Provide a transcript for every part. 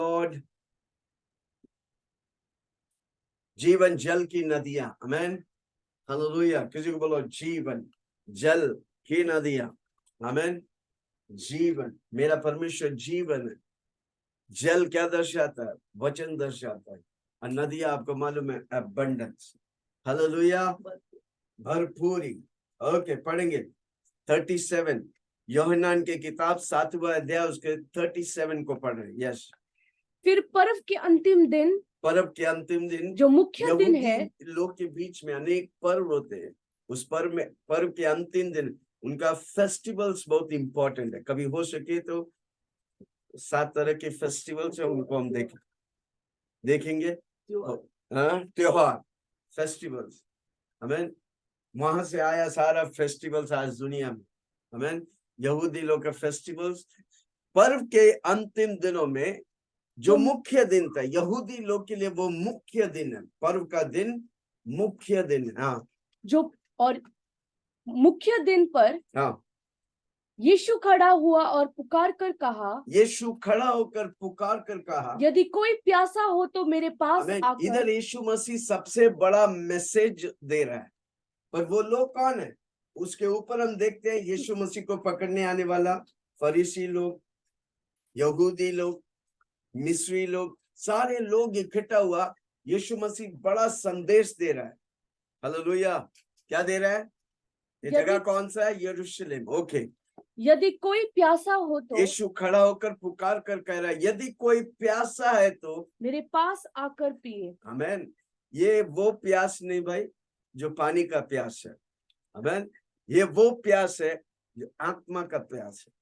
Lord. जीवन जल की नदियां, आमेन, हालेलुया। किसी को बोलो जीवन जल की नदियां, आमेन। जीवन, मेरा परमेश्वर जीवन है। जल क्या दर्शाता है? वचन दर्शाता है। और नदियां आपको मालूम है, अबंडेंस, हालेलुया, भरपूरी। ओके, पढ़ेंगे 37 यूहन्ना की किताब 7वां अध्याय उसके 37 को पढ़ रहे। यस। फिर पर्व के अंतिम दिन, पर्व के अंतिम दिन, जो मुख्य दिन है, लोग के बीच में अनेक पर्व होते हैं। उस पर्व के अंतिम दिन उनका फेस्टिवल्स बहुत इंपॉर्टेंट है। कभी हो सके तो 7 तरह के फेस्टिवल्स है, उनको हम देखेंगे। त्योहार, फेस्टिवल्स, आमीन। वहां से आया सारा फेस्टिवल्स आज दुनिया में, आमीन। यहूदी लोग का फेस्टिवल्स पर्व के अंतिम दिनों में जो मुख्य दिन था यहूदी लोग के लिए, वो मुख्य दिन है। पर्व का दिन मुख्य दिन है। हाँ, जो और मुख्य दिन पर हाँ, यीशु खड़ा हुआ और पुकार कर कहा, यीशु खड़ा होकर पुकार कर कहा, यदि कोई प्यासा हो तो मेरे पास आकर। इधर यीशु मसीह सबसे बड़ा मैसेज दे रहा है, पर वो लोग कौन है? उसके ऊपर हम देखते हैं यीशु मसीह को पकड़ने आने वाला फरीसी लोग, यहूदी लोग, मिस्री लोग, सारे लोग इकट्ठा हुआ। यीशु मसीह बड़ा संदेश दे रहा है। हालेलुया। क्या दे रहा है? ये जगह कौन सा है? यरूशलेम। ओके। यदि कोई प्यासा हो तो, यीशु खड़ा होकर पुकार कर कह रहा है, यदि कोई प्यासा है तो मेरे पास आकर पिए। आमीन। ये वो प्यास नहीं भाई जो पानी का प्यास है, आमीन। ये वो प्यास है जो आत्मा का प्यास है।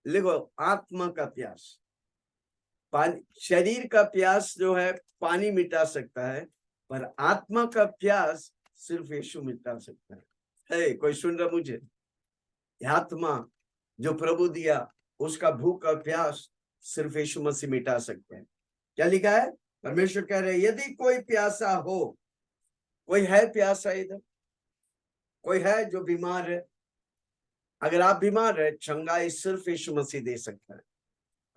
लिखो, आत्मा का प्यास। पानी, शरीर का प्यास जो है पानी मिटा सकता है, पर आत्मा का प्यास सिर्फ यीशु मिटा सकता है। कोई सुन रहा मुझे? आत्मा जो प्रभु दिया, उसका भूख और प्यास सिर्फ यीशु मसीह मिटा सकते हैं। क्या लिखा है? परमेश्वर कह रहे हैं, यदि कोई प्यासा हो, कोई है प्यासा इधर? कोई है जो बीमार है? अगर आप बीमार है, चंगाई सिर्फ यीशु मसीह दे सकता है,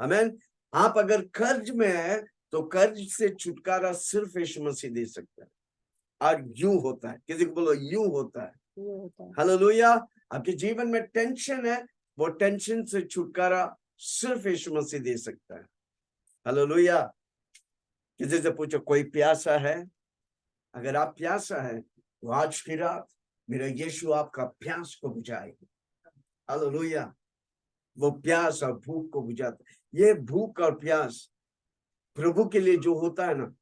आमीन। आप अगर कर्ज में है तो कर्ज से छुटकारा सिर्फ यीशु मसीह दे सकता है। और यूं होता है, किसी को बोलो यूं होता है। हालेलुया। आपके जीवन में टेंशन है, वो टेंशन से छुटकारा सिर्फ यीशु मसीह दे सकता है। हालेलुया। किसी से पूछो, कोई प्यासा है? अगर आप प्यासा है तो आज की रात मेरा यीशु आपका प्यास को बुझाएगा। हालेलुया। वो प्यास और भूख को बुझाता है। ये भूख और प्यास प्रभु के लिए जो होता है ना,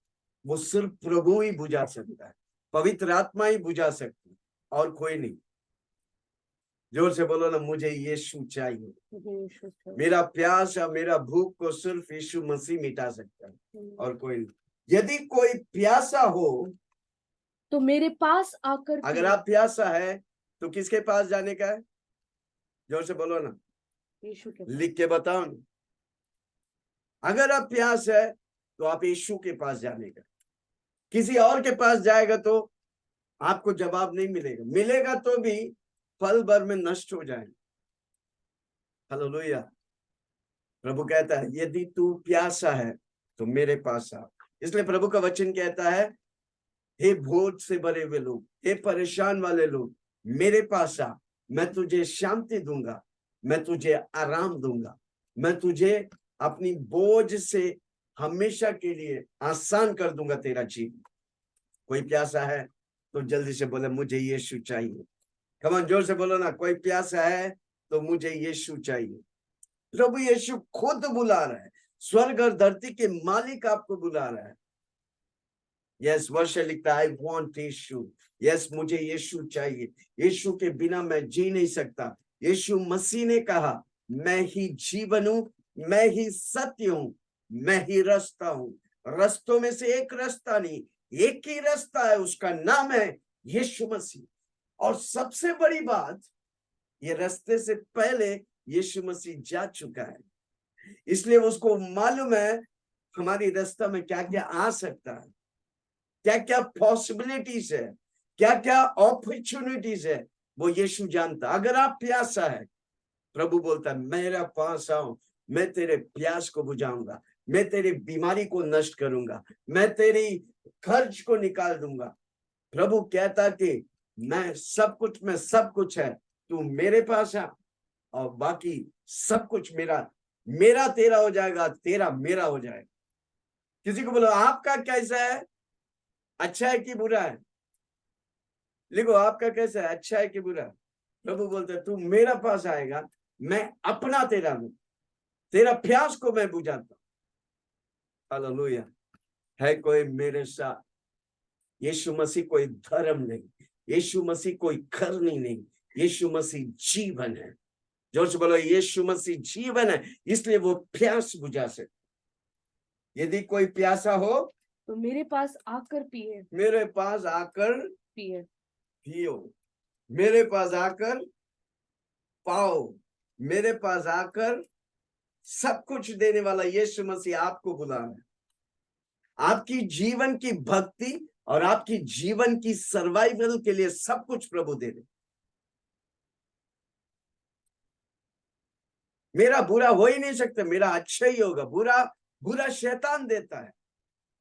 वो सिर्फ प्रभु ही बुझा सकता है, पवित्र आत्मा ही बुझा सकती है, और कोई नहीं। जोर से बोलो ना, मुझे यीशु चाहिए। मेरा प्यास और मेरा भूख को सिर्फ यीशु मसीह मिटा सकता है, और कोई नहीं। यदि कोई प्यासा हो तो मेरे पास आकर। अगर आप प्यासा है तो किसके पास जाने का है? जोर से बोलो ना, यीशु के। लिख के बताओ ना। अगर आप प्यास है तो आप यीशु के पास जाने का। किसी और के पास जाएगा तो आपको जवाब नहीं मिलेगा, मिलेगा तो भी पल भर में नष्ट हो जाएगा। हालेलुया। प्रभु कहता है, यदि तू प्यासा है तो मेरे पास आ। इसलिए प्रभु का वचन कहता है, हे बोझ से भरे हुए लोग, हे परेशान वाले लोग, मेरे पास आ, मैं तुझे शांति दूंगा, मैं तुझे आराम दूंगा, मैं तुझे अपनी बोझ से हमेशा के लिए आसान कर दूंगा तेरा जीवन। कोई प्यासा है तो जल्दी से बोले, मुझे यीशु चाहिए। कमान, जोर से बोलो ना, कोई प्यासा है तो मुझे यीशु चाहिए। प्रभु यीशु खुद बुला रहा है, स्वर्ग और धरती के मालिक आपको बुला रहा है। यस, वर्ष लिखता है, आई वॉन्ट यीशु। यस, मुझे यीशु चाहिए। यीशु के बिना मैं जी नहीं सकता। यीशु मसीह ने कहा, मैं ही जीवन हूं, मैं ही सत्य हूं, मैं ही रास्ता हूं। रास्तों में से एक रास्ता नहीं, एक ही रास्ता है, उसका नाम है यीशु मसीह। और सबसे बड़ी बात, ये रास्ते से पहले यीशु मसीह जा चुका है, इसलिए उसको मालूम है हमारी रास्ता में क्या क्या आ सकता है, क्या क्या पॉसिबिलिटीज है, क्या क्या अपॉर्चुनिटीज है, वो यीशु जानता। अगर आप प्यासा है, प्रभु बोलता है, मेरा पास आओ, मैं तेरे प्यास को बुझाऊंगा। मैं तेरी बीमारी को नष्ट करूंगा, मैं तेरी खर्च को निकाल दूंगा। प्रभु कहता कि मैं सब कुछ है, तू मेरे पास आ और बाकी सब कुछ मेरा तेरा हो जाएगा, तेरा मेरा हो जाएगा। किसी को बोलो आपका कैसा है, अच्छा है कि बुरा है? लिखो आपका कैसा है, अच्छा है कि बुरा है? प्रभु बोलते तू मेरा पास आएगा, मैं अपना तेरा हूं, तेरा प्यास को मैं बुझाता हूं। हालेलुया। है कोई मेरे साथ? यीशु मसीह कोई धर्म नहीं, यीशु मसीह कोई करनी नहीं, यीशु मसीह जीवन है। जोर से बोलो यीशु मसीह जीवन है, इसलिए वो प्यास बुझा सकते। यदि कोई प्यासा हो तो मेरे पास आकर पिए मेरे पास आकर पिए। पियो, मेरे पास आकर पाओ, मेरे पास आकर सब कुछ देने वाला यीशु मसीह आपको बुला रहा है। आपकी जीवन की भक्ति और आपकी जीवन की सर्वाइवल के लिए सब कुछ प्रभु दे रहे। मेरा बुरा हो ही नहीं सकता, मेरा अच्छा ही होगा। बुरा शैतान देता है,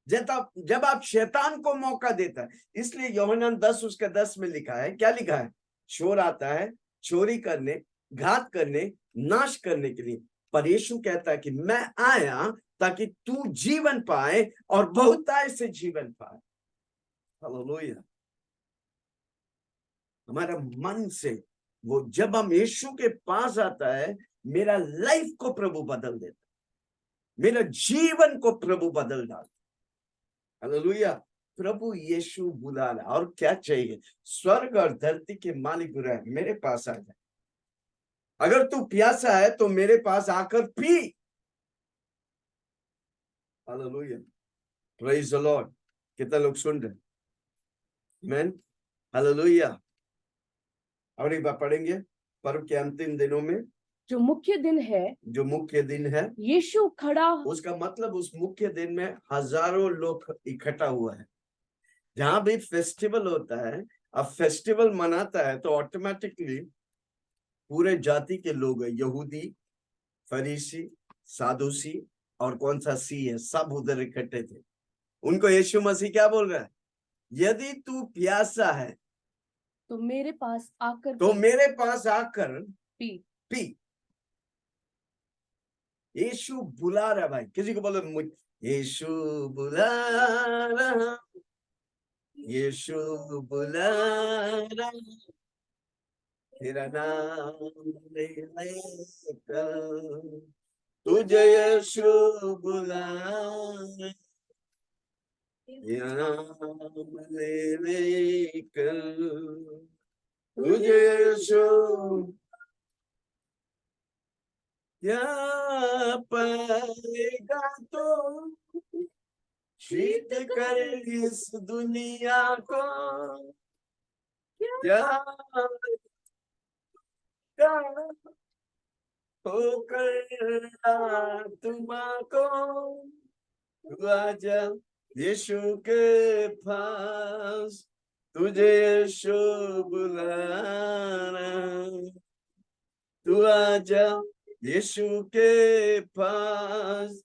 जब आप शैतान को मौका देता है। इसलिए यूहन्ना 10:10 में लिखा है, क्या लिखा है? चोर आता है चोरी करने, घात करने, नाश करने के लिए, पर यीशु कहता है कि मैं आया ताकि तू जीवन पाए और बहुतायत से जीवन पाए। हालेलुया। हमारा मन से वो जब हम यीशु के पास आता है, मेरा लाइफ को प्रभु बदल देता, मेरा जीवन को प्रभु बदल डालता। हालेलुया। प्रभु यीशु बुला रहा, और क्या चाहिए? स्वर्ग और धरती के मालिक बुला रहा है, मेरे पास आ जाए। अगर तू प्यासा है तो मेरे पास आकर P. Hallelujah, praise the Lord. कितना लोग सुन रहे? आमीन, हालेलुया। और एक बार पढ़ेंगे, पर्व के अंतिम दिनों में जो मुख्य दिन है यीशु खड़ा, उसका मतलब उस मुख्य दिन में हजारों लोग इकट्ठा हुआ है। जहां भी फेस्टिवल होता है, अब फेस्टिवल मनाता है तो ऑटोमेटिकली पूरे जाति के लोग, यहूदी, फरीसी, सादुसी और कौन सा सी है, सब उधर इकट्ठे थे। उनको यीशु मसीह क्या बोल रहा है? यदि तू प्यासा है तो मेरे पास आकर पी। यीशु बुला रहा। भाई किसी को बोलो यीशु बुला रहा, यीशु बुला रहा, तेरा नाम ले लेकर तुझे यीशु बुला रहा, तेरा नाम ले लेकर तुझे यीशु क्या पाएगा तो जीत कर इस दुनिया को, क्या होकर तुमको, तू आजा यीशु के पास, तुझे यीशु बुला रहा, तू आजा यीशु के पास,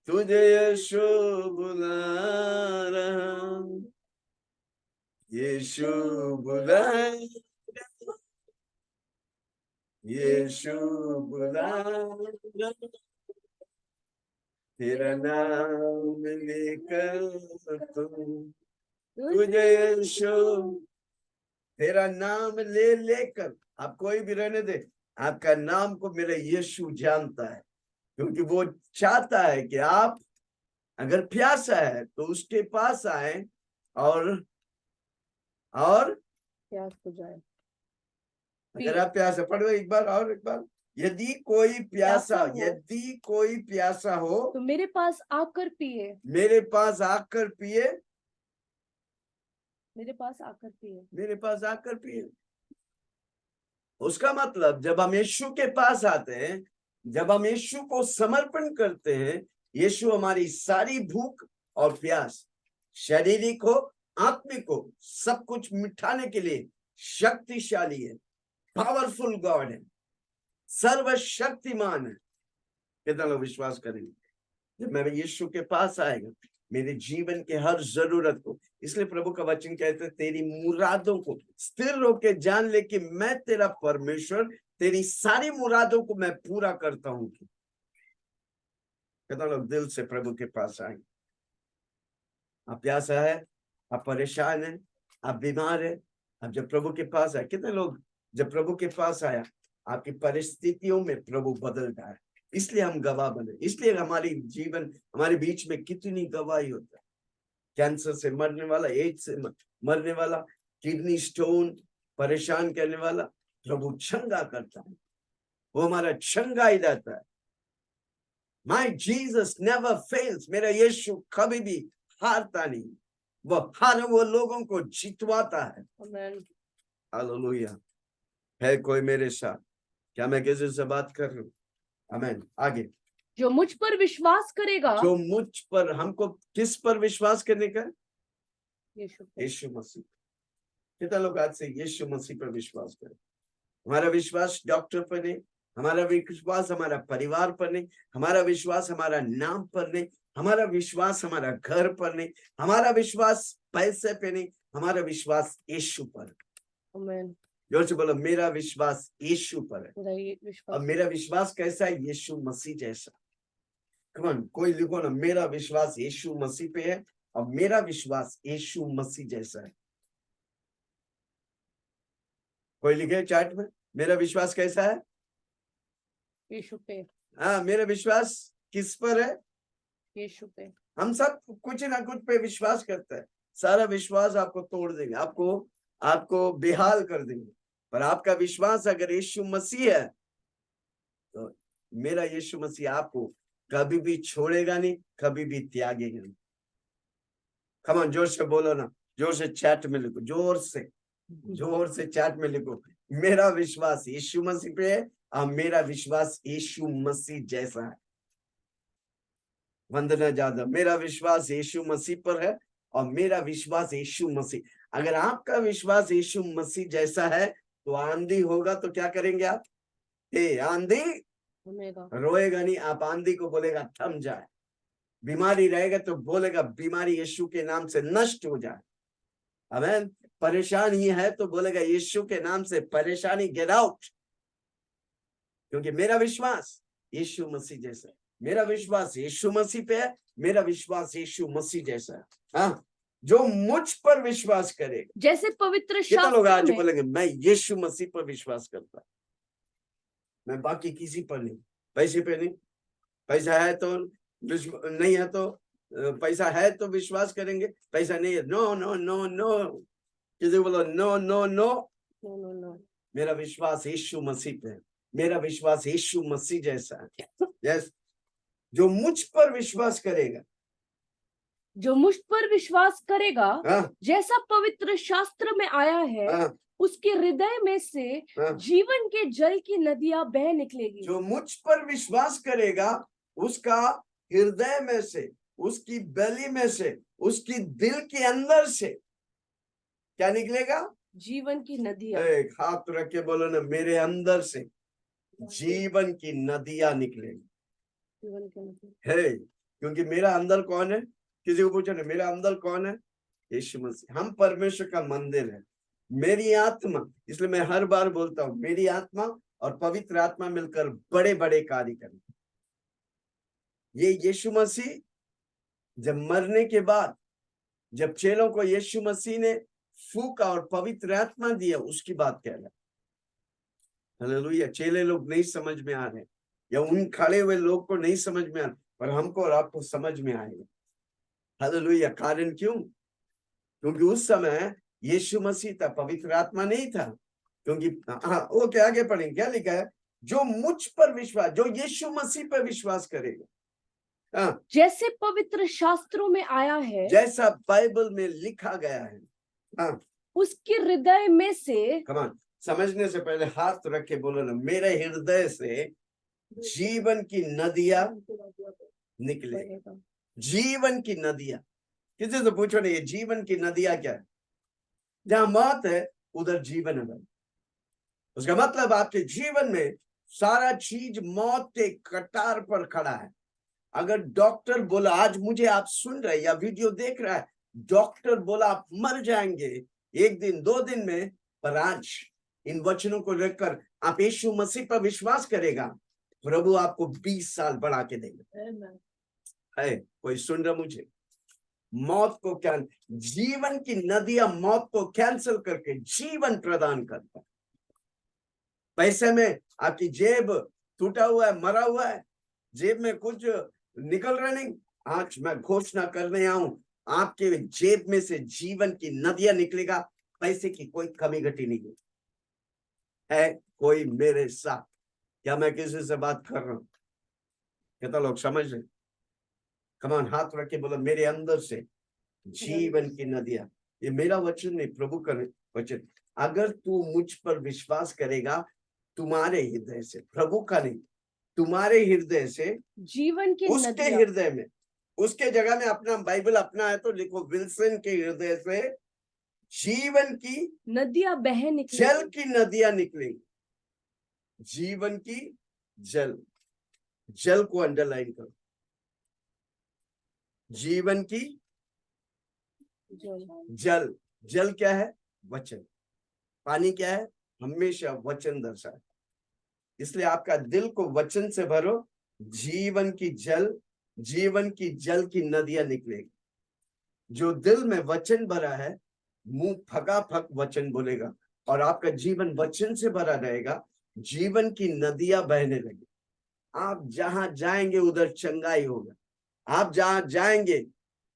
तुझे यीशु बुला रहा, यीशु बुला, यीशु बुला रहा, तेरा नाम लेकर तुझे यीशु, तेरा नाम ले लेकर, आप कोई भी रहने दे, आपका नाम को मेरा यीशु जानता है, क्योंकि वो चाहता है कि आप अगर प्यासा है तो उसके पास आए और प्यास बुझाए। अगर आप प्यासा, पढ़ो एक बार और एक बार। यदि कोई प्यासा हो तो मेरे पास आकर पिए, मेरे पास आकर पिए, मेरे पास आकर पिए। मेरे पास आकर पिए। उसका मतलब जब हम यीशु के पास आते हैं, जब हम यीशु को समर्पण करते हैं, यीशु हमारी सारी भूख और प्यास, शारीरिक हो आत्मिक हो, सब कुछ मिटाने के लिए शक्तिशाली है, पावरफुल गॉड है, सर्वशक्तिमान है। कितना लोग विश्वास करेंगे? जब मैं यीशु के पास आएगा मेरे जीवन के हर जरूरत को, इसलिए प्रभु का वचन कहते हैं तेरी मुरादों को स्थिर होके जान ले कि मैं तेरा परमेश्वर, तेरी सारी मुरादों को मैं पूरा करता हूं। कितना लोग दिल से प्रभु के पास आएंगे? आप प्यासा है, आप परेशान है, आप बीमार है, आप जब प्रभु के पास आए, कितने लोग जब प्रभु के पास आया आपकी परिस्थितियों में प्रभु बदलता है, इसलिए हम गवाह बने। इसलिए हमारी जीवन हमारे बीच में कितनी गवाही होता है। कैंसर से मरने वाला, एड्स से मरने वाला, किडनी स्टोन परेशान करने वाला, प्रभु चंगा करता है, वो हमारा चंगा ही रहता है। माय जीसस नेवर फेल्स, मेरा यीशु कभी भी हारता नहीं, वो लोगों को जितवाता है। हालेलुया। है कोई मेरे साथ? क्या मैं किसी से बात कर रहा हूँ? आमीन। आगे, जो मुझ पर विश्वास करेगा, जो मुझ पर, हमको किस पर विश्वास करने का? यीशु पर। यीशु मसीह। कितना लोग आज से यीशु मसीह पर विश्वास करें? हमारा विश्वास डॉक्टर पर नहीं, हमारा विश्वास हमारा परिवार पर नहीं, हमारा विश्वास हमारा नाम पर नहीं, हमारा विश्वास हमारा घर पर नहीं, हमारा विश्वास पैसे पे नहीं, हमारा विश्वास यीशु पर। आमीन। जोर से बोलो, मेरा विश्वास यीशु पर है। मेरा ये विश्वास। और मेरा विश्वास कैसा है? यीशु मसीह जैसा। कम ऑन, कोई लिखो ना, मेरा विश्वास यीशु मसीह पे है और मेरा विश्वास यीशु मसीह जैसा है। कोई लिखे चैट में, मेरा विश्वास कैसा है? यीशु पे। हाँ, मेरा विश्वास किस पर है? यीशु पे। हम सब कुछ ना कुछ पे विश्वास करते हैं। सारा विश्वास आपको तोड़ देंगे, आपको बेहाल कर देंगे, पर आपका विश्वास अगर यीशु मसीह है तो मेरा यीशु मसीह आपको कभी भी छोड़ेगा नहीं, कभी भी त्यागेगा नहीं। कम ऑन, जोर से बोलो ना, जोर से चैट में लिखो, जोर से चैट में लिखो, मेरा विश्वास यीशु मसीह पे है और मेरा विश्वास यीशु मसीह जैसा है। वंदना जादव, मेरा विश्वास यीशु मसीह पर है और मेरा विश्वास यीशु मसीह। अगर आपका विश्वास यीशु मसीह जैसा है तो आंधी होगा तो क्या करेंगे आप? आंधी रोएगा नहीं, आप आंधी को बोलेगा थम जाए। बीमारी रहेगा तो बोलेगा बीमारी यीशु के नाम से नष्ट हो जाए। आमीन। परेशानी है तो बोलेगा यीशु के नाम से परेशानी गेट आउट। क्योंकि मेरा विश्वास यीशु मसीह जैसा है, मेरा विश्वास यीशु मसीह पे है, मेरा विश्वास यीशु मसीह जैसा है। हाँ, जो मुझ पर विश्वास करेगा, जैसे पवित्र कितना लोग आज शास्त्र में, बोलेंगे मैं यीशु मसीह पर विश्वास करता, मैं बाकी किसी पर नहीं, पैसे पे नहीं, पैसा है तो नहीं है तो पैसा है तो विश्वास करेंगे, पैसा नहीं है नो नो नो नो, किसी बोलो no no no no no no. मेरा विश्वास यीशु मसीह पे है, मेरा विश्वास यीशु मसीह जैसा है। यस, जो मुझ पर विश्वास करेगा, जो मुझ पर विश्वास करेगा, हाँ, जैसा पवित्र शास्त्र में आया है, हाँ, उसके हृदय में से हाँ, जीवन के जल की नदियां बह निकलेगी। जो मुझ पर विश्वास करेगा उसका हृदय में से, उसकी बेली में से, उसकी दिल के अंदर से क्या निकलेगा? जीवन की नदियां। एक हाथ रख के बोलो ना, मेरे अंदर से जीवन की नदियां निकलेगी। जीवन की नदी है, क्योंकि मेरा अंदर कौन है? किसी को पूछो ना, मेरा अंदर कौन है? यीशु मसीह। हम परमेश्वर का मंदिर है। मेरी आत्मा, इसलिए मैं हर बार बोलता हूं, मेरी आत्मा और पवित्र आत्मा मिलकर बड़े बड़े कार्य करें। ये यीशु मसीह जब मरने के बाद, जब चेलों को यीशु मसीह ने फूका और पवित्र आत्मा दिया, उसकी बात कह रहा है। हालेलुया। चेले लोग नहीं समझ में आ रहे, या उन खड़े हुए लोग को नहीं समझ में आ रहा, पर हमको और आपको समझ में आएगा। हालेलुया। कारण क्यों? क्योंकि उस समय यीशु मसीह था, पवित्र आत्मा नहीं था। क्योंकि वो क्या आगे पढ़ेंगे, क्या लिखा है? जो मुझ पर विश्वास, जो यीशु मसीह पर विश्वास करेगा, जैसे पवित्र शास्त्रों में आया है, जैसा बाइबल में लिखा गया है, हाँ, उसके हृदय में से, कमान, समझने से पहले हाथ रख के बोलो ना, मेरे हृदय से जीवन की नदियां निकले। जीवन की नदियां, किसी से पूछो ना, ये जीवन की नदियां क्या है? जहां मौत है उधर जीवन है भाई। उसका मतलब आपके जीवन में सारा चीज मौत के कतार पर खड़ा है, अगर डॉक्टर बोला, आज मुझे आप सुन रहे या वीडियो देख रहा है, डॉक्टर बोला आप मर जाएंगे 1 दिन 2 दिन में, पर आज इन वचनों को रखकर आप यीशु मसीह पर विश्वास करेगा, प्रभु आपको 20 साल बढ़ा के देंगे। है कोई सुन रहा मुझे? मौत को क्या, जीवन की नदियां मौत को कैंसिल करके जीवन प्रदान करता है। पैसे में आपकी जेब टूटा हुआ है, मरा हुआ है, जेब में कुछ निकल रहा नहीं, आज मैं घोषणा करने आऊं, आपके जेब में से जीवन की नदियां निकलेगा, पैसे की कोई कमी घटी नहीं है। कोई मेरे साथ? क्या मैं किसी से बात कर रहा हूं? कितना लोग समझ रहे? कमान हाथ रख के बोलो, मेरे अंदर से जीवन की नदियां। ये मेरा वचन नहीं, प्रभु का वचन। अगर तू मुझ पर विश्वास करेगा, तुम्हारे हृदय से, प्रभु का नहीं, तुम्हारे हृदय से, जीवन की उसके नदियां, हृदय में, उसके जगह में अपना बाइबल अपना है तो लिखो, विल्सन के हृदय से जीवन की नदियां बह जल निकलेगी। की नदियां निकलेंगी। जीवन की जल, जल को अंडरलाइन करो। जीवन की जल, जल क्या है? वचन। पानी क्या है? हमेशा वचन दर्शाए। इसलिए आपका दिल को वचन से भरो, जीवन की जल, जीवन की जल की नदियां निकलेगी। जो दिल में वचन भरा है, मुंह फकाफक वचन बोलेगा, और आपका जीवन वचन से भरा रहेगा, जीवन की नदियां बहने लगी। आप जहां जाएंगे उधर चंगाई होगा। आप जहां जाएंगे,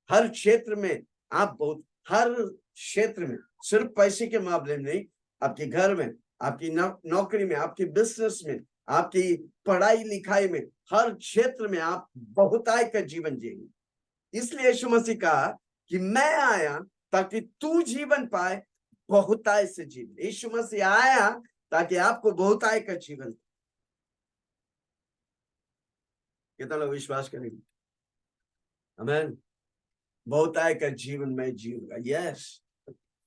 हर क्षेत्र में, आप बहुत, हर क्षेत्र में, सिर्फ पैसे के मामले में नहीं, आपके घर में, आपकी नौकरी में, आपके बिजनेस में, आपकी पढ़ाई लिखाई में, हर क्षेत्र में आप बहुताय का जीवन जिएंगे। इसलिए यीशु मसीह कहा कि मैं आया ताकि तू जीवन पाए, बहुताय से जीवन। यीशु मसीह आया ताकि आपको बहुताय का जीवन। कितना लोग विश्वास करेंगे? आमीन। बहुताय का जीवन मैं जीऊंगा। यस,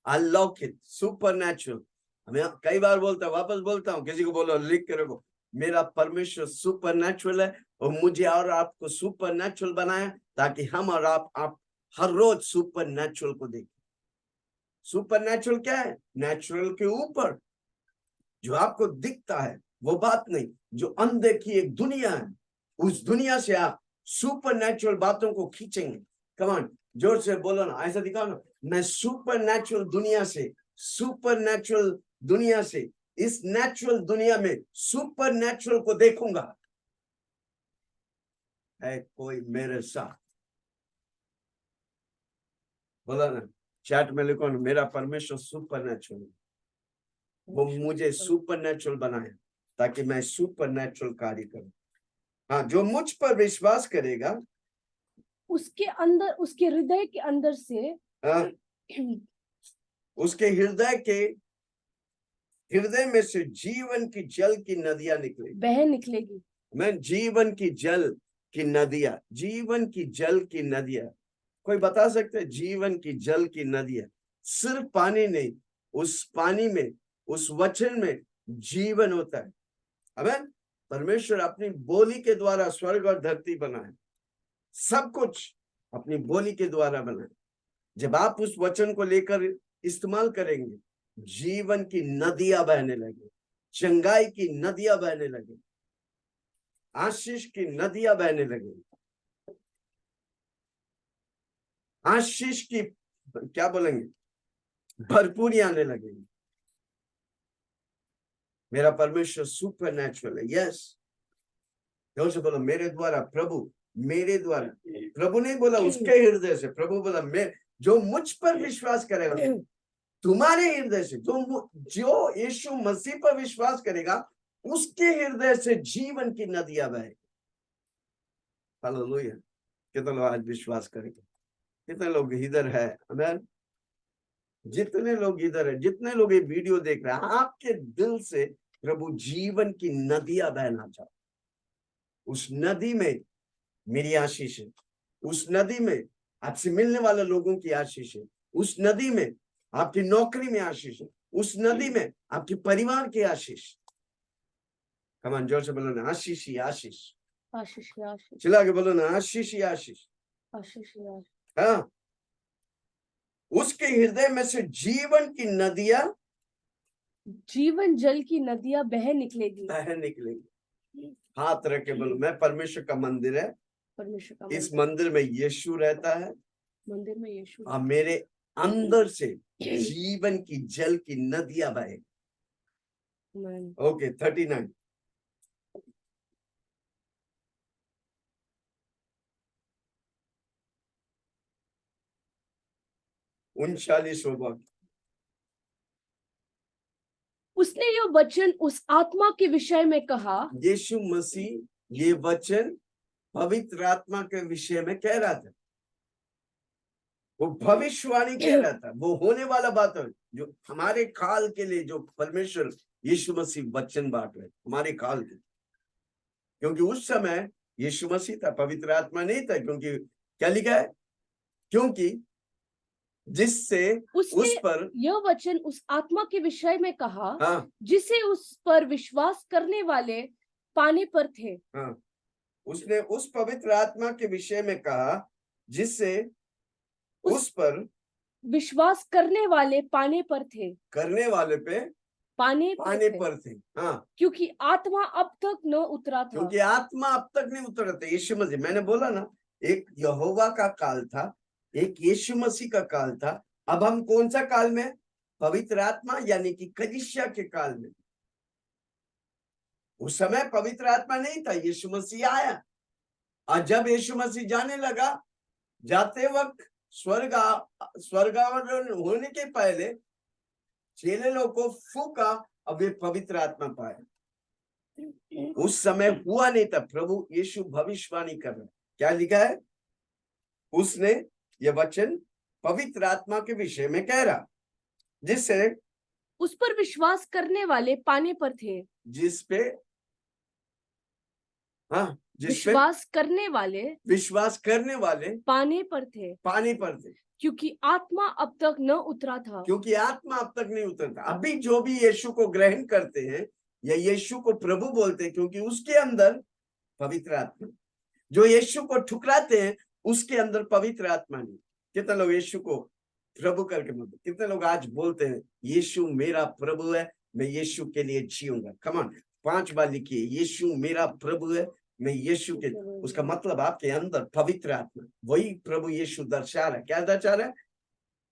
अलौकिक, सुपरनैचुरल। हमें कई बार बोलता, वापस बोलता हूँ, किसी को बोलो, लिख के रखो, मेरा परमेश्वर सुपरनैचुरल है और मुझे और आपको सुपरनैचुरल बनाया ताकि हम और आप हर रोज सुपरनैचुरल को देखें। सुपरनैचुरल क्या है? नेचुरल के ऊपर जो आपको दिखता है वो बात नहीं, जो अनदेखी एक दुनिया है, उस दुनिया से आप सुपरनैचुरल बातों को खींचेंगे। कमान, जोर से बोलो ना, ऐसा दिखाओ ना, मैं सुपरनैचुरल दुनिया से, सुपरनैचुरल दुनिया से, इस नेचुरल दुनिया में सुपरनैचुरल को देखूंगा। है कोई मेरे साथ? बोला ना, चैट में लिखो ना, मेरा परमेश्वर सुपरनैचुरल, वो मुझे सुपरनैचुरल बनाया ताकि मैं सुपरनैचुरल कार्य करूं। हाँ, जो मुझ पर विश्वास करेगा, उसके अंदर, उसके हृदय के अंदर से उसके हृदय में से जीवन की जल की नदियां निकलेगी, बह निकलेगी। मैं जीवन की जल की नदियां, जीवन की जल की नदियां। कोई बता सकते हैं? जीवन की जल की नदियां सिर्फ पानी नहीं, उस पानी में, उस वचन में जीवन होता है। आमीन। परमेश्वर अपनी बोली के द्वारा स्वर्ग और धरती बनाए, सब कुछ अपनी बोली के द्वारा बनाए। जब आप उस वचन को लेकर इस्तेमाल करेंगे, जीवन की नदियां बहने लगे, चंगाई की नदियां बहने लगे, आशीष की नदियां बहने लगे, आशीष की, क्या बोलेंगे, भरपूरी आने लगेगी। मेरा परमेश्वर सुपरनैचुरल है। यस, जोर से बोलो, मेरे द्वारा प्रभु, मेरे द्वारा। प्रभु नहीं बोला उसके हृदय से, प्रभु बोला मैं, जो मुझ पर विश्वास करेगा, तुम्हारे हृदय से, जो यीशु मसीह पर विश्वास करेगा, उसके हृदय से जीवन की नदियां बहेगी। हालेलुया। कितने लोग आज विश्वास करेंगे? कितने लोग इधर है? आमीन। जितने लोग इधर है, जितने लोग ये वीडियो देख रहे हैं, आपके दिल से प्रभु जीवन की नदियां बहना चाहते। उस नदी में मेरी आशीष है, उस नदी में आपसे मिलने वाले लोगों की आशीष है, उस नदी में आपकी नौकरी में आशीष है, उस नदी में आपके परिवार की आशीष। कमान, जोर से बोलो ना, आशीष ही आशीष। आशीष ही आशीष, चिल्ला के बोलो ना, आशीष ही आशीष। आशीष ही आशीष। हाँ, उसके हृदय में से जीवन की नदियां जीवन जल की नदियां बह निकलेगी। बह निकलेगी। हाथ रख के बोलो, मैं परमेश्वर का मंदिर है, परमेश्वर का इस मंदिर में यीशु रहता है मंदिर में यीशु और मेरे अंदर से जीवन की जल की नदियां बहे। आमेन। ओके, 39। उनचालीस वाक्य। उसने यह वचन उस आत्मा के विषय में कहा। यीशु मसीह ये वचन पवित्र आत्मा के विषय में कह रहा था। वो भविष्यवाणी कह रहा था, वो होने वाला बात है जो हमारे काल के लिए, जो परमेश्वर यीशु मसीह वचन बांट रहे हमारे काल के। क्योंकि उस समय यीशु मसीह था, पवित्र आत्मा नहीं था। क्योंकि क्या लिखा है? क्योंकि जिससे उस पर यह वचन उस आत्मा के विषय में कहा, हाँ, जिसे उस पर विश्वास करने वाले पाने पर थे। हाँ, उसने उस पवित्र आत्मा के विषय में कहा जिससे उस पर विश्वास करने वाले पाने पर थे। करने वाले पे पाने पर थे। हाँ, क्योंकि आत्मा अब तक न उतरा था। क्योंकि आत्मा अब तक नहीं उतरा था। यीशु मसीह, मैंने बोला ना, एक यहोवा का काल था, एक यीशु मसीह का काल था। अब हम कौन सा काल में? पवित्र आत्मा यानी कि कलीसिया के काल में। उस समय पवित्र आत्मा नहीं था, यीशु मसीह आया। और जब यीशु मसीह जाने लगा, जाते वक्त स्वर्गारोहण होने के पहले चेले लोग को फूका, अब ये पवित्र आत्मा पाया। उस समय हुआ नहीं था। प्रभु यीशु भविष्यवाणी कर रहे, क्या लिखा है? उसने ये वचन पवित्र आत्मा के विषय में कह रहा, जिससे उस पर विश्वास करने वाले पाने पर थे। जिस पे हाँ, विश्वास करने वाले पाने पर थे। क्योंकि आत्मा अब तक न उतरा था। क्योंकि आत्मा अब तक नहीं उतरता। अभी जो भी यीशु को ग्रहण करते हैं या यीशु को प्रभु बोलते हैं, क्योंकि उसके अंदर पवित्र आत्मा। जो यीशु को ठुकराते हैं उसके अंदर पवित्र आत्मा नहीं। कितने लोग यीशु को प्रभु करके बोलते? कितने लोग आज बोलते हैं यीशु मेरा प्रभु है, मैं यीशु के लिए जीऊंगा? कम ऑन, 5 बार लिखिए, यीशु मेरा प्रभु है, मैं यीशु के। उसका मतलब आपके अंदर पवित्र आत्मा, वही प्रभु यीशु दर्शा रहा है। क्या दर्शा रहा है?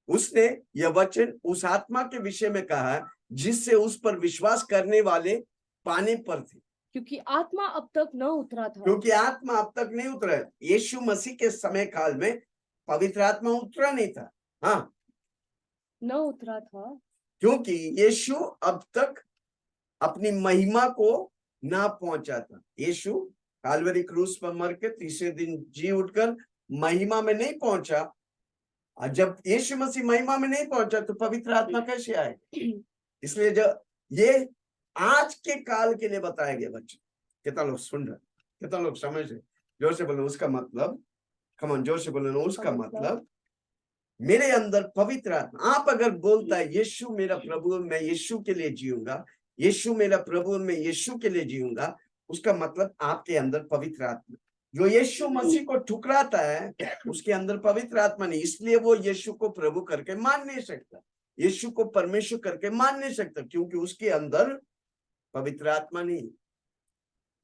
उसने यह वचन उस आत्मा के विषय में कहा जिससे उस पर विश्वास करने वाले पाने पर थे। क्योंकि आत्मा अब तक न उतरा था। क्योंकि आत्मा अब तक नहीं उतरा है। यीशु मसीह के समय काल में पवित्र आत्मा उतरा नहीं था। हाँ, न उतरा था, क्योंकि यीशु अब तक अपनी महिमा को ना पहुंचा था। यीशु कालवरी क्रूस पर मर के तीसरे दिन जी उठकर महिमा में नहीं पहुंचा। और जब यीशु मसीह महिमा में नहीं पहुंचा तो पवित्र आत्मा कैसे आएगा? इसलिए जब ये आज के काल के लिए बताया गया बच्चे। कितना लोग सुन रहे, कितना लोग समझ रहे? जोर से बोलो उसका मतलब। कम ऑन, जोर से बोलो ना, उसका मतलब मेरे अंदर पवित्र आत्मा। आप अगर बोलता है यीशु मेरा प्रभु, मैं यीशु के लिए जीऊंगा, यीशु मेरा प्रभु, मैं यीशु के लिए जीऊंगा, उसका मतलब आपके अंदर पवित्र आत्मा। जो यीशु मसीह को ठुकराता है उसके अंदर पवित्र आत्मा नहीं, इसलिए वो यीशु को प्रभु करके मान नहीं सकता, यीशु को परमेश्वर करके मान नहीं सकता, क्योंकि उसके अंदर पवित्र आत्मा नहीं।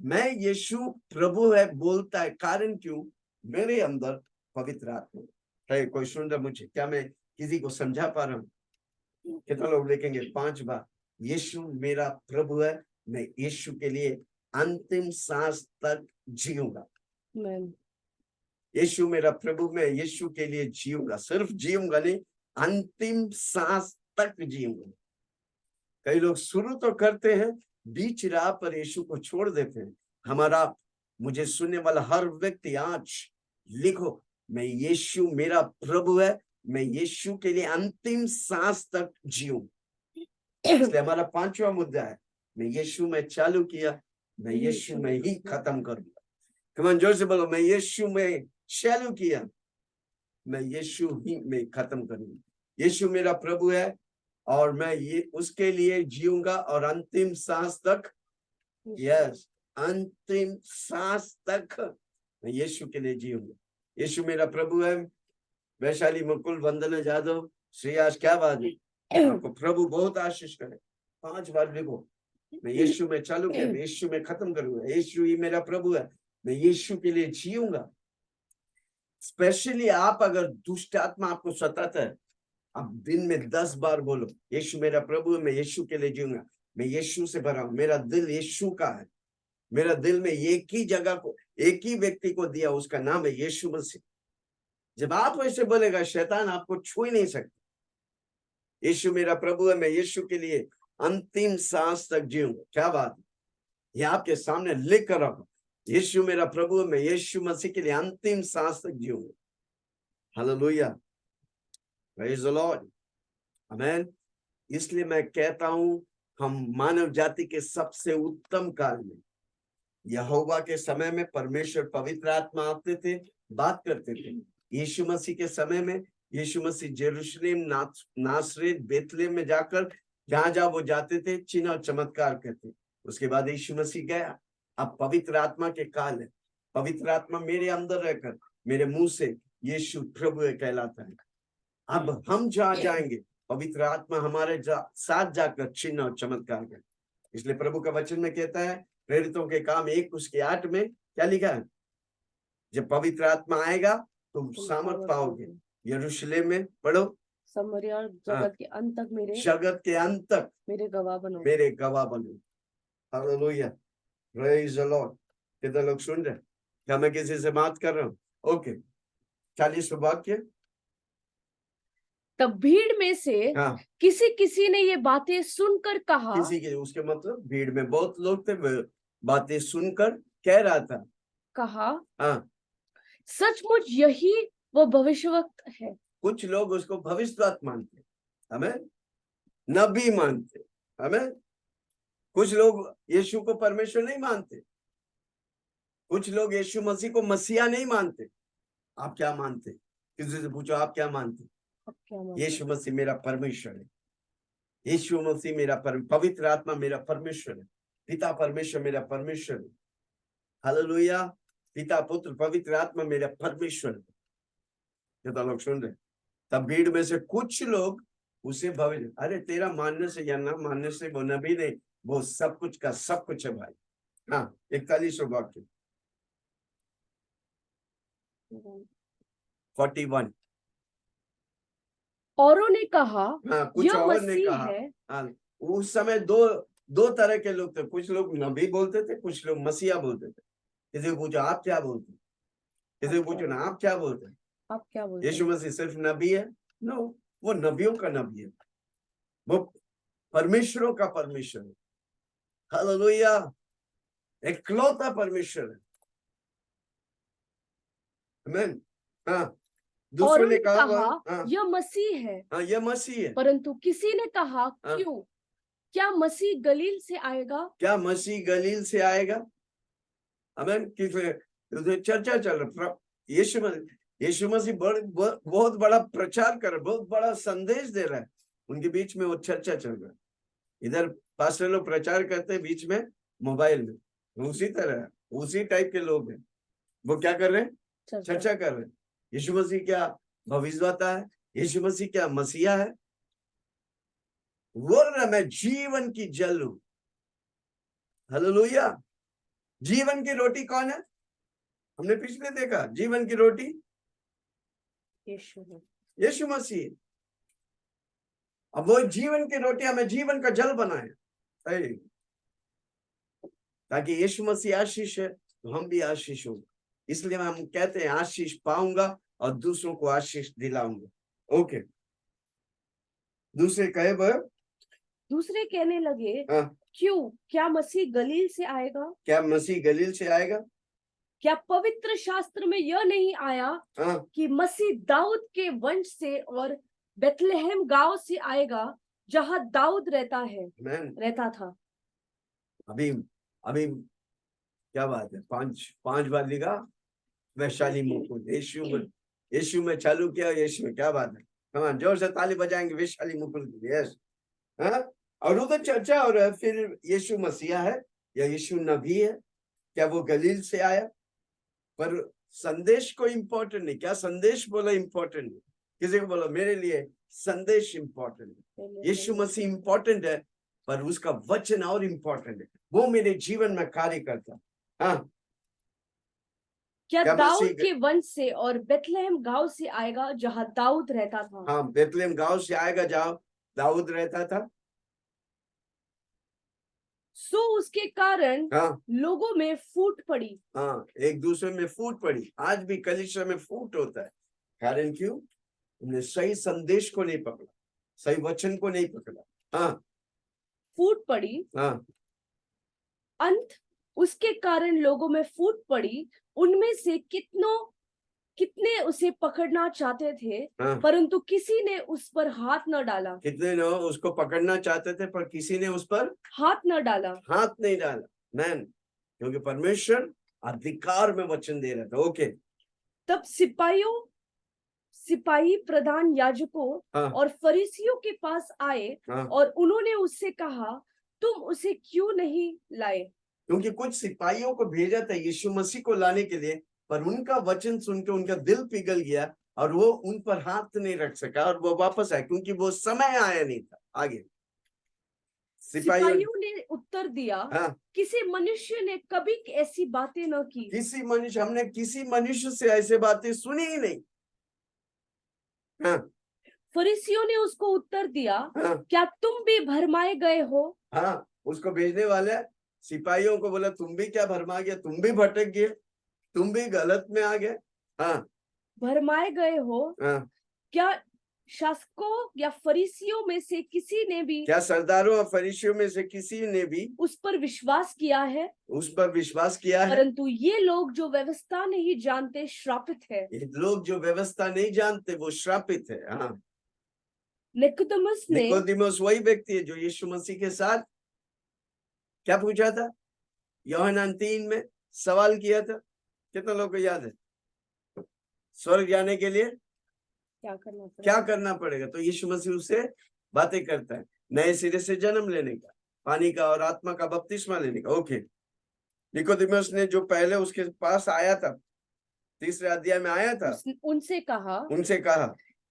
मैं यीशु प्रभु है बोलता है, कारण क्यों? मेरे अंदर पवित्र आत्मा है। कोई सुन रहा मुझे? क्या मैं किसी को समझा पा रहा हूँ? कितना लोग लिखेंगे 5 बार, यीशु मेरा प्रभु है, मैं यीशु के लिए अंतिम सांस तक जीऊंगा। यीशु मेरा प्रभु, मैं यीशु के लिए जीऊंगा। सिर्फ जीऊंगा नहीं, अंतिम सांस तक जीऊंगा। कई लोग शुरू तो करते हैं, बीच राह पर यीशु को छोड़ देते हैं। हमारा, मुझे सुनने वाला हर व्यक्ति आज लिखो, मैं यीशु मेरा प्रभु है, मैं यीशु के लिए अंतिम सांस तक जीऊं। इसलिए हमारा 5वां मुद्दा है, मैं यीशु में चालू किया, मैं यीशु में ही खत्म करूंगा। कमान जोर से बोलो, मैं यीशु में चालू किया, मैं यीशु ही में खत्म करूंगा। यीशु मेरा प्रभु है और मैं ये उसके लिए जीऊंगा और अंतिम सांस तक। यस, अंतिम सांस तक मैं यीशु के लिए जीऊंगा। यीशु मेरा प्रभु है। वैशाली मुकुल, वंदना जादव, श्रेयास, क्या बात है, आपको प्रभु बहुत आशीष करे। 5 बार लिखो, मैं यीशु में चालू किया, मैं यीशु में खत्म करूंगा, यीशु ही मेरा प्रभु है, मैं यीशु के लिए जीऊंगा। स्पेशली आप अगर दुष्ट आत्मा आपको सताता है, आप दिन में 10 बार बोलो, यीशु मेरा प्रभु है, मैं यीशु के लिए जीऊंगा, मैं यीशु से भरा हूं, मेरा दिल यीशु का है, मेरा दिल में एक ही जगह को, एक ही व्यक्ति को दिया, उसका नाम है यीशु मसीह। जब आप ऐसे बोलेगा, शैतान आपको छू ही नहीं सकता। यीशु मेरा प्रभु है, मैं यीशु के लिए अंतिम सांस तक जीऊंगा। क्या बात है, ये आपके सामने लिख कर रखो, यीशु मेरा प्रभु है, मैं यीशु मसीह के लिए अंतिम सांस तक जीऊंगा। हालेलुया, प्रेज द लॉर्ड, आमेन। इसलिए मैं कहता हूं, हम मानव जाति के सबसे उत्तम काल में, यहोवा के समय में परमेश्वर पवित्र आत्मा आते थे, बात करते थे। यीशु मसीह के समय में यीशु मसीह यरूशलेम, नासरेत, बेथलेहम में जाकर जहां जहां वो जाते थे, चिन्ह और चमत्कार करते। उसके बाद यीशु मसीह गया। अब पवित्र आत्मा के काल है। पवित्र आत्मा मेरे अंदर रहकर मेरे मुंह से यीशु प्रभु कहलाता है। अब हम जहां जाएंगे, पवित्र आत्मा हमारे साथ जाकर चिन्ह और चमत्कार कर। इसलिए प्रभु का वचन में कहता है, प्रेरितों के काम 1:8 में क्या लिखा है, जब पवित्र आत्मा आएगा तुम सामर्थ पाओगे। यरूशलेम में पढ़ो, सामरिया और जगत के अंत तक मेरे गवाह बनो। Hallelujah, praise the Lord. कितने लोग सुन रहे? क्या मैं किसी से बात कर रहा हूँ? ओके, 40वां वाक्य। तब भीड़ में से किसी ने ये बातें सुनकर कहा, किसी के, उसके मतलब भीड़ में बहुत लोग थे, बातें सुनकर कह रहा था, कहा, सचमुच यही वो भविष्यवक्ता है। कुछ लोग उसको भविष्यवक्ता मानते, हमें नबी मानते, हमें कुछ लोग यीशु को परमेश्वर नहीं मानते, कुछ लोग यीशु मसीह को मसीहा नहीं मानते। आप क्या मानते? किसी से पूछो, आप क्या मानते? यीशु मसीह मेरा परमेश्वर है, यीशु मसीह मेरा पवित्र आत्मा मेरा परमेश्वर है, पिता परमेश्वर मेरा परमेश्वर है। हालेलुया, पिता पुत्र पवित्र आत्मा मेरा परमेश्वर है। कितना लोग सुन रहे? तब भीड़ में से कुछ लोग उसे भविष्य, अरे तेरा मानने से या ना मानने से वो नबी नहीं, वो सब कुछ का सब कुछ है भाई। हाँ, 41वां वाक्य, 41। औरों ने कहा, कुछ और ने कहा। उस समय दो तरह के लोग थे, कुछ लोग नबी बोलते थे, कुछ लोग मसीहा बोलते थे। किसी को पूछो आप क्या बोलते? किसी को पूछो ना आप क्या बोलते? यीशु मसीह सिर्फ नबी है? नो, वो नबियों का नबी है, वो परमेश्वरों का परमेश्वर है। हालेलुया, इकलौता परमेश्वर है। आमीन। हाँ, दूसरों ने कहा यह मसीह है। हाँ, यह मसीह है। परंतु किसी ने कहा, क्यों, क्या मसीह गलील से आएगा? क्या मसीह गलील से आएगा? आमीन। किस चर्चा चल रहा, यीशु मसीह बहुत बड़ा प्रचार कर, बहुत बड़ा संदेश दे रहा है, उनके बीच में वो चर्चा चल रहा है। इधर पास्टर लोग प्रचार करते हैं, बीच में मोबाइल में, उसी तरह उसी टाइप के लोग हैं, वो क्या कर रहे हैं? चर्चा कर रहे हैं। यीशु मसीह क्या भविष्यवक्ता है? यीशु मसीह क्या मसीहा है? बोल रहा मैं जीवन की जल हूं। हालेलुया, जीवन की रोटी कौन है? हमने पिछले देखा, जीवन की रोटी यीशु मसीह। अब वो जीवन की रोटी हमें जीवन का जल बनाए, ताकि यीशु मसीह आशीष है तो हम भी आशीष होंगे। इसलिए हम कहते हैं आशीष पाऊंगा और दूसरों को आशीष दिलाऊंगा। ओके, दूसरे कहने लगे, क्यों, क्या मसीह गलील से आएगा? क्या मसीह गलील से आएगा? क्या पवित्र शास्त्र में यह नहीं आया कि मसीह दाऊद के वंश से और बेथलेहम गांव से आएगा, जहां दाऊद रहता था? अभी क्या बात है, पांच बार लिखा वैशाली मुकुल। यीशु में चालू किया, यीशु में, क्या बात है। कमान, जोर से ताली बजाएंगे वैशाली मुकुल के लिए। यस, और उधर चर्चा हो रहा है, फिर यीशु मसीहा है या यीशु नबी है? क्या वो गलील से आया? पर संदेश को इम्पोर्टेंट नहीं। क्या संदेश बोला इम्पोर्टेंट नहीं? किसी को बोलो मेरे लिए संदेश इम्पोर्टेंट है, यीशु मसीह इम्पोर्टेंट है, पर उसका वचन और इम्पोर्टेंट है, वो मेरे जीवन में कार्य करता। हाँ, क्या क्या दाऊद मसीह के वंश से और बेथलेहम गांव से आएगा जहां दाऊद रहता था? हाँ, बेथलेहम गांव से आएगा जहाँ दाऊद रहता था। सो उसके कारण हाँ लोगों में फूट पड़ी। हाँ, एक दूसरे में फूट पड़ी। आज भी कलीसिया में फूट होता है। कारण क्यों? उन्हें सही संदेश को नहीं पकड़ा, सही वचन को नहीं पकड़ा। हाँ फूट पड़ी। हाँ, अंत उसके कारण लोगों में फूट पड़ी। उनमें से कितने उसे पकड़ना चाहते थे, हाँ। परंतु किसी ने उस पर हाथ न डाला। कितने लोग उसको पकड़ना चाहते थे, पर किसी ने उस पर हाथ न डाला। हाथ नहीं डाला। मैन, क्योंकि परमेश्वर अधिकार में वचन दे रहा था। ओके। तब सिपाही प्रधान याजकों हाँ और फरीसियों के पास आए हाँ, और उन्होंने उससे कहा, तुम उसे क्यों नहीं लाए? क्योंकि कुछ सिपाहियों को भेजा था यीशु मसीह को लाने के लिए, पर उनका वचन सुन के उनका दिल पिघल गया और वो उन पर हाथ नहीं रख सका और वो वापस आए, क्योंकि वो समय आया नहीं था। आगे सिपाहियों ने उत्तर दिया, हाँ, किसी मनुष्य ने कभी ऐसी बातें न की। हमने किसी मनुष्य से ऐसे बातें सुनी ही नहीं। हाँ फरीसियों ने उसको उत्तर दिया, हाँ क्या तुम भी भरमाए गए हो? हाँ, उसको भेजने वाले सिपाहियों को बोला, तुम भी क्या भरमा गए? तुम भी भटक गए, तुम भी गलत में आ गए। हाँ भरमाए गए हो? हाँ, क्या शासकों या फरीसियों में से किसी ने भी क्या सरदारों और फरीसियों में से किसी ने भी उस पर विश्वास किया है? उस पर विश्वास किया है? परंतु ये लोग जो व्यवस्था नहीं जानते श्रापित है। ये लोग जो व्यवस्था नहीं जानते वो श्रापित है। हाँ, निकोदेमुस ने निकोदेमुस वही व्यक्ति है जो यीशु मसीह के साथ क्या पूछा था? यूहन्ना 3 में सवाल किया था। कितना लोग को याद है? स्वर्ग जाने के लिए क्या करना पड़ेगा? तो यीशु मसीह उससे बातें करता है, नए सिरे से जन्म लेने का, पानी का और आत्मा का बपतिस्मा लेने का। ओके। निकोदेमुस ने जो पहले उसके पास आया था, 3 अध्याय में आया था, उनसे कहा,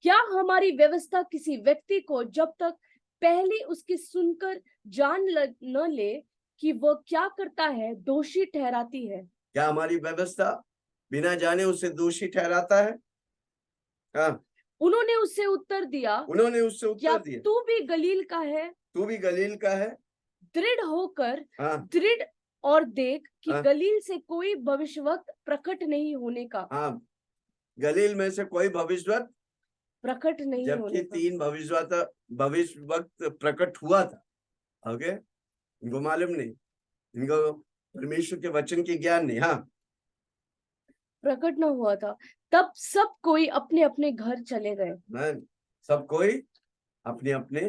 क्या हमारी व्यवस्था किसी व्यक्ति को जब तक पहले उसकी सुनकर न ले कि वह क्या करता है दोषी ठहराती है? क्या हमारी व्यवस्था बिना जाने उसे दोषी ठहराता है? हाँ, उन्होंने उससे उत्तर दिया, क्या तू भी गलील का है? तू भी गलील का है? दृढ़ होकर हाँ दृढ़ और देख कि हाँ, गलील से कोई भविष्यवक्ता प्रकट नहीं होने का। हाँ, गलील में से कोई भविष्यवक्ता प्रकट नहीं होने जबकि का। 3 भविष्यवक्ता प्रकट हुआ था। ओके, इनको मालूम नहीं, इनको परमेश्वर के वचन की ज्ञान नहीं। हाँ, प्रकट न हुआ था। तब सब कोई अपने अपने घर चले गए। सब कोई अपने अपने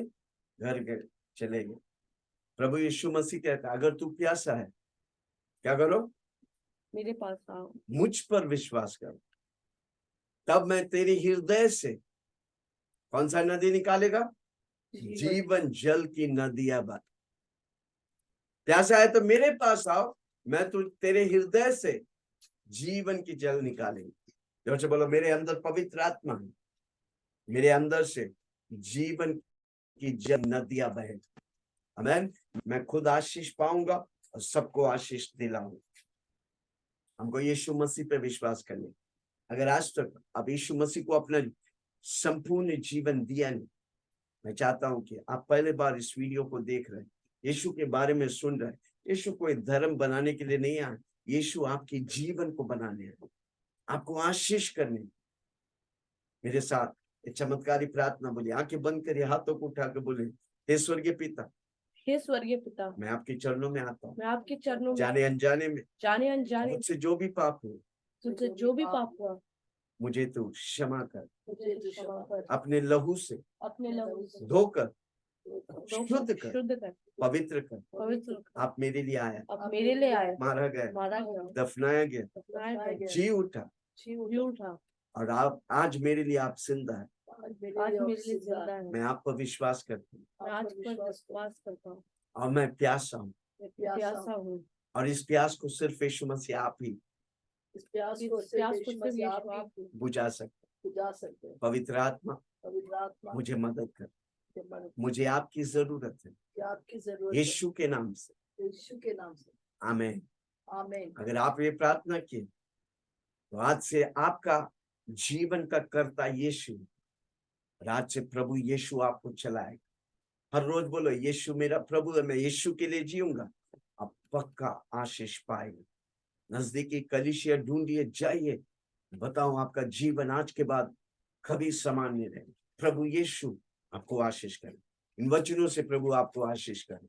घर के चले गए। प्रभु यीशु मसीह कहता है, अगर तू प्यासा है, क्या करो? मेरे पास आओ, मुझ पर विश्वास करो, तब मैं तेरे हृदय से कौन सा नदी निकालेगा? जीवन जल की नदियां बह। प्यासा है तो मेरे पास आओ, मैं तू तेरे हृदय से जीवन की जल निकालेंगे। जोर से बोलो, मेरे अंदर पवित्र आत्मा है, मेरे अंदर से जीवन की जल नदियां बहे। आमीन। मैं खुद आशीष पाऊंगा और सबको आशीष दिलाऊंगा। हमको यीशु मसीह पे विश्वास करने, अगर आज तक आप यीशु मसीह को अपना संपूर्ण जीवन दिया नहीं, मैं चाहता हूं कि आप पहले बार इस वीडियो को देख रहे हैं, यीशु के बारे में सुन रहे हैं। यीशु कोई धर्म बनाने के लिए नहीं आया, यीशु आपके जीवन को बनाने आया, आपको आशीष करने। मेरे साथ एक चमत्कारी प्रार्थना बोलिए, आंखें बंद करिए, हाथों को उठा के बोले, हे स्वर्गीय पिता, मैं आपके चरणों में आता हूँ। मैं आपके चरणों में जाने अनजाने मुझसे जो भी पाप हो, तुझसे जो भी पाप हुआ, मुझे तू क्षमा कर, मुझे तू क्षमा कर। अपने लहू से धोकर शुद्ध कर, पवित्र कर। आप मेरे लिए आया, मारा गया, दफनाया गया, जी उठा, और आप आज मेरे लिए आप जिंदा है। मैं आप पर विश्वास करता हूँ, और मैं प्यासा हूँ। और इस प्यास को सिर्फ यीशु मसीह आप ही इस प्यास इस को प्यास सिर्फ को यीशु सिर्फ मसीह यीशु आप ही बुझा सकते बुझा सकते हैं। पवित्र आत्मा पवित्र आत्मा मुझे मदद कर के मदद मुझे आपकी जरूरत है की आपकी जरूरत है यीशु के नाम से यीशु के नाम से। आमीन आमीन। अगर आप ये प्रार्थना किए तो आज से आपका जीवन का कर्ता यीशु और आज से प्रभु यीशु आपको चलाएगा हर रोज बोलो यीशु मेरा प्रभु है मैं यीशु के लिए जीऊंगा आप पक्का आशीष पाएंगे नजदीकी कलीसिया ढूंढिए जाइए बताओ आपका जीवन आज के बाद कभी समान नहीं रहेगा प्रभु यीशु आपको आशीष करे इन वचनों से प्रभु आपको आशीष करे